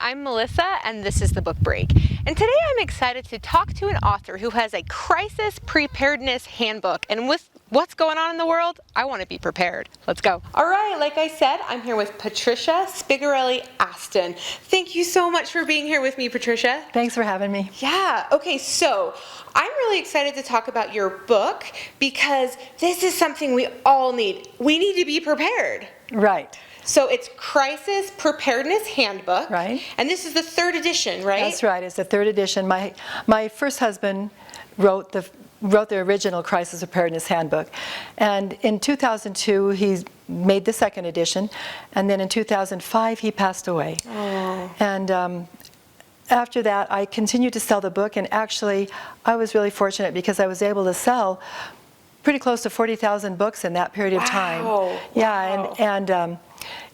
I'm Melissa, and this is the Book Break. And today I'm excited to talk to an author who has a crisis preparedness handbook. And with what's going on in the world, I want to be prepared. Let's go. All right, like I said, I'm here with Patricia Spigarelli Aston. Thank you so much for being here with me, Patricia. Thanks for having me. Yeah, okay, so I'm really excited to talk about your book because this is something we all need. We need to be prepared. Right. So it's Crisis Preparedness Handbook. Right. And this is the third edition, right? That's right. It's the third edition. My first husband wrote the original Crisis Preparedness Handbook. And in 2002, he made the second edition. And then in 2005, he passed away. Oh. And after that, I continued to sell the book. And actually, I was really fortunate because I was able to sell pretty close to 40,000 books in that period of time. Wow. Yeah, Wow. and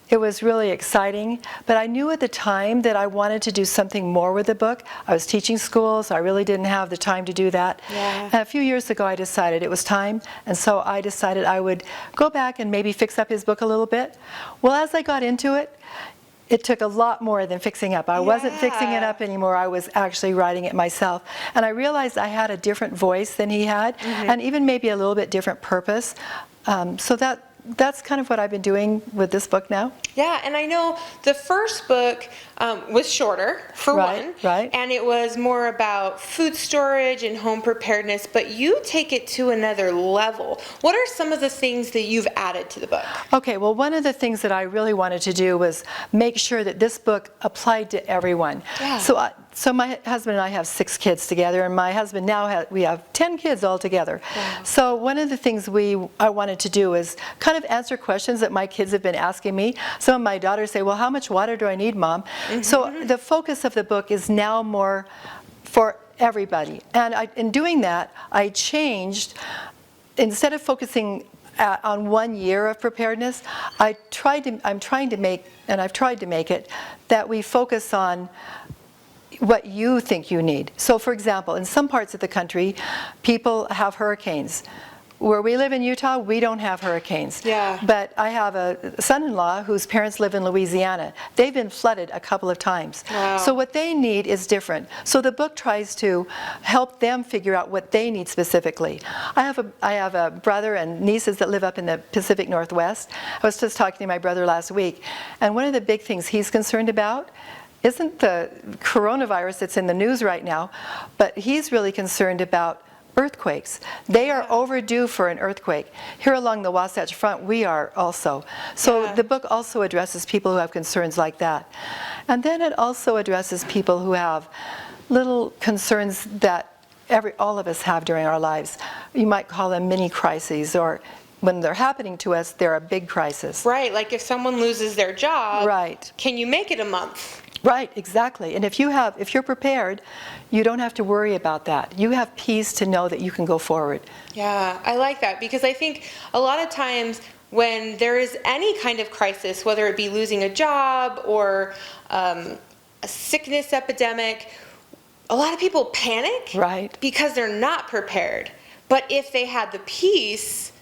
it was really exciting, but I knew at the time that I wanted to do something more with the book. I was teaching schools, I really didn't have the time to do that. Yeah. And a few years ago I decided it was time, and so I decided I would go back and maybe fix up his book a little bit. Well, as I got into it, it took a lot more than fixing up. I wasn't fixing it up anymore, I was actually writing it myself. And I realized I had a different voice than he had, and even maybe a little bit different purpose. So that's kind of what I've been doing with this book now. Yeah, and I know the first book was shorter, for one. Right. And it was more about food storage and home preparedness, but you take it to another level. What are some of the things that you've added to the book? Okay, well, one of the things that I really wanted to do was make sure that this book applied to everyone. Yeah. So my husband and I have 6 kids together, and my husband now we have 10 kids all together. Wow. So one of the things I wanted to do is kind of answer questions that my kids have been asking me. Some of my daughters say, well, how much water do I need, Mom? So the focus of the book is now more for everybody. And in doing that, I changed, instead of focusing on 1 year of preparedness, I've tried to make it that we focus on what you think you need. So for example, in some parts of the country, people have hurricanes. Where we live in Utah, we don't have hurricanes. Yeah. But I have a son-in-law whose parents live in Louisiana. They've been flooded a couple of times. Wow. So what they need is different. So the book tries to help them figure out what they need specifically. I have a brother and nieces that live up in the Pacific Northwest. I was just talking to my brother last week, and one of the big things he's concerned about isn't the coronavirus that's in the news right now, but he's really concerned about earthquakes. They are overdue for an earthquake. Here along the Wasatch Front, we are also. So the book also addresses people who have concerns like that. And then it also addresses people who have little concerns that all of us have during our lives. You might call them mini crises, or when they're happening to us, they're a big crisis. Right, like if someone loses their job, right, can you make it a month? Right, exactly. And if you're prepared, you don't have to worry about that. You have peace to know that you can go forward. Yeah, I like that, because I think a lot of times when there is any kind of crisis, whether it be losing a job or a sickness epidemic, a lot of people panic, right, because they're not prepared. But if they had the peace,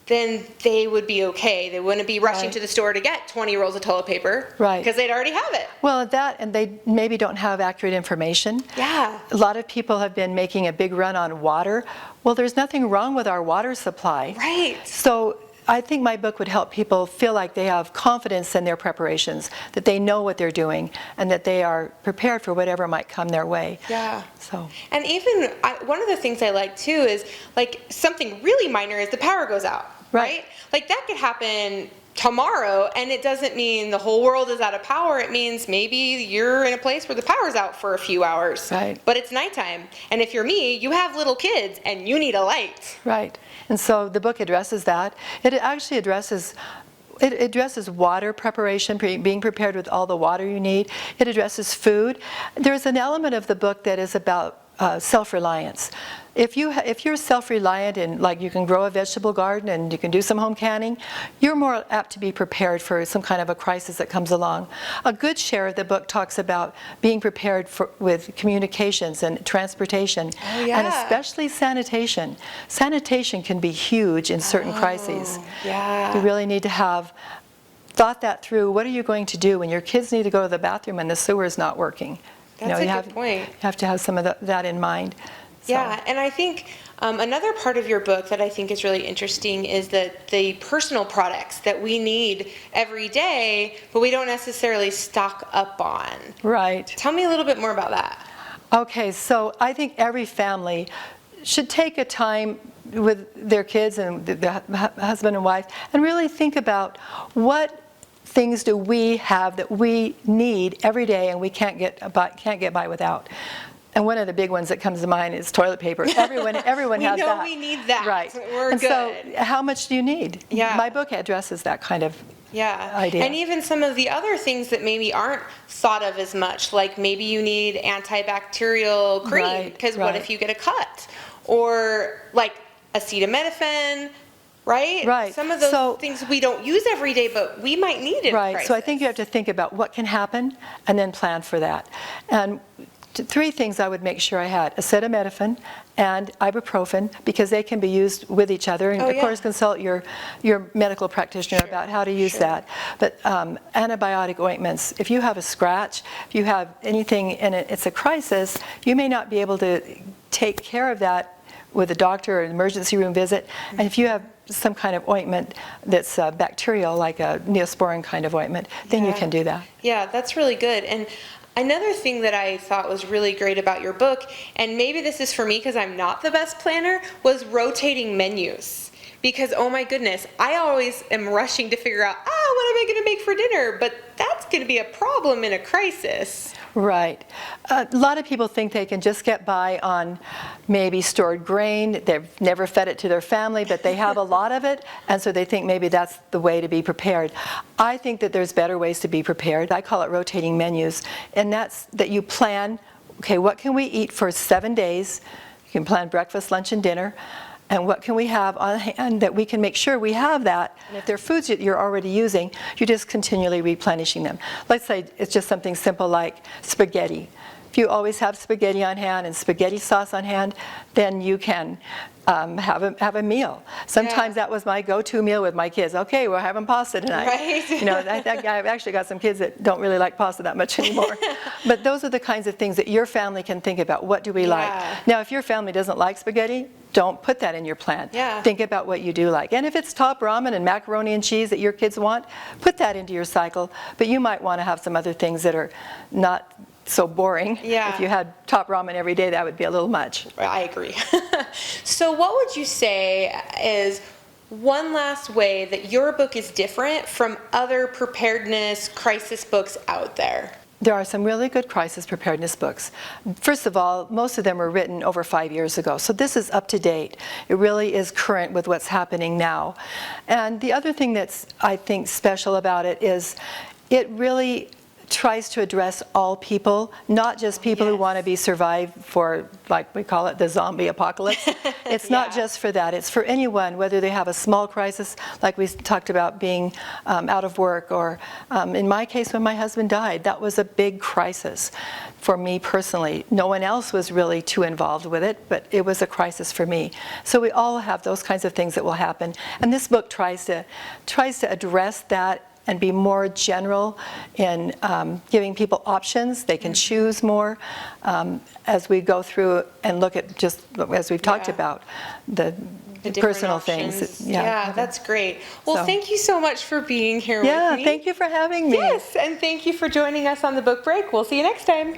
then they would be okay. They wouldn't be rushing to the store to get 20 rolls of toilet paper, right, because they'd already have it. Well, and they maybe don't have accurate information. Yeah. A lot of people have been making a big run on water. Well, there's nothing wrong with our water supply. Right. So I think my book would help people feel like they have confidence in their preparations, that they know what they're doing, and that they are prepared for whatever might come their way. Yeah. So. And even one of the things I like too is, like, something really minor is the power goes out. Right? Like that could happen tomorrow, and it doesn't mean the whole world is out of power. It means maybe you're in a place where the power's out for a few hours, right, but it's nighttime. And if you're me, you have little kids and you need a light. Right. And so the book addresses that. It actually addresses water preparation, being prepared with all the water you need. It addresses food. There's an element of the book that is about self-reliance. If you're self-reliant and like you can grow a vegetable garden and you can do some home canning, you're more apt to be prepared for some kind of a crisis that comes along. A good share of the book talks about being prepared with communications and transportation, and especially sanitation. Sanitation can be huge in certain crises. Yeah. You really need to have thought that through. What are you going to do when your kids need to go to the bathroom and the sewer is not working? That's a good point. You have to have some of that in mind. So. Yeah, and I think another part of your book that I think is really interesting is that the personal products that we need every day, but we don't necessarily stock up on. Right. Tell me a little bit more about that. Okay, so I think every family should take a time with their kids and the husband and wife and really think about what things do we have that we need every day and we can't get by without. And one of the big ones that comes to mind is toilet paper. Everyone has that. We know we need that. Right. We're and good. So how much do you need? Yeah. My book addresses that kind of idea. And even some of the other things that maybe aren't thought of as much, like maybe you need antibacterial cream, because what if you get a cut? Or like acetaminophen, right? Right. Some of those things we don't use every day, but we might need in a crisis. So I think you have to think about what can happen and then plan for that. And three things I would make sure I had: acetaminophen and ibuprofen, because they can be used with each other. And of course, consult your medical practitioner about how to use that. But antibiotic ointments, if you have a scratch, if you have anything and it's a crisis, you may not be able to take care of that with a doctor or an emergency room visit. And if you have some kind of ointment that's bacterial, like a Neosporin kind of ointment, then you can do that. Yeah, that's really good. And another thing that I thought was really great about your book, and maybe this is for me because I'm not the best planner, was rotating menus. Because, oh my goodness, I always am rushing to figure out, what am I going to make for dinner? But that's going to be a problem in a crisis. Right. A lot of people think they can just get by on maybe stored grain. They've never fed it to their family, but they have a lot of it, and so they think maybe that's the way to be prepared. I think that there's better ways to be prepared. I call it rotating menus, and that's that you plan, okay, what can we eat for 7 days? You can plan breakfast, lunch, and dinner. And what can we have on hand that we can make sure we have that? And if they're foods that you're already using, you're just continually replenishing them. Let's say it's just something simple like spaghetti. If you always have spaghetti on hand and spaghetti sauce on hand, then you can have a meal. Sometimes that was my go-to meal with my kids. Okay, we're having pasta tonight. Right. You know, I've actually got some kids that don't really like pasta that much anymore. But those are the kinds of things that your family can think about. What do we like? Now, if your family doesn't like spaghetti, don't put that in your plan. Think about what you do like. And if it's top ramen and macaroni and cheese that your kids want, put that into your cycle. But you might want to have some other things that are not so boring. If you had top ramen every day, that would be a little much. I agree. So what would you say is one last way that your book is different from other preparedness crisis books out there? There are some really good crisis preparedness books. First of all, most of them were written over 5 years ago, so this is up to date. It really is current with what's happening now. And the other thing that's, I think, special about it is it really tries to address all people, not just people who want to be survived for, like we call it, the zombie apocalypse. It's not just for that. It's for anyone, whether they have a small crisis, like we talked about being out of work, or in my case, when my husband died, that was a big crisis for me personally. No one else was really too involved with it, but it was a crisis for me. So we all have those kinds of things that will happen. And this book tries to address that and be more general in giving people options. They can choose more as we go through and look at, just as we've talked about, the personal things. Yeah, that's great. Well, thank you so much for being here with me. Yeah, thank you for having me. Yes, and thank you for joining us on the Book Break. We'll see you next time.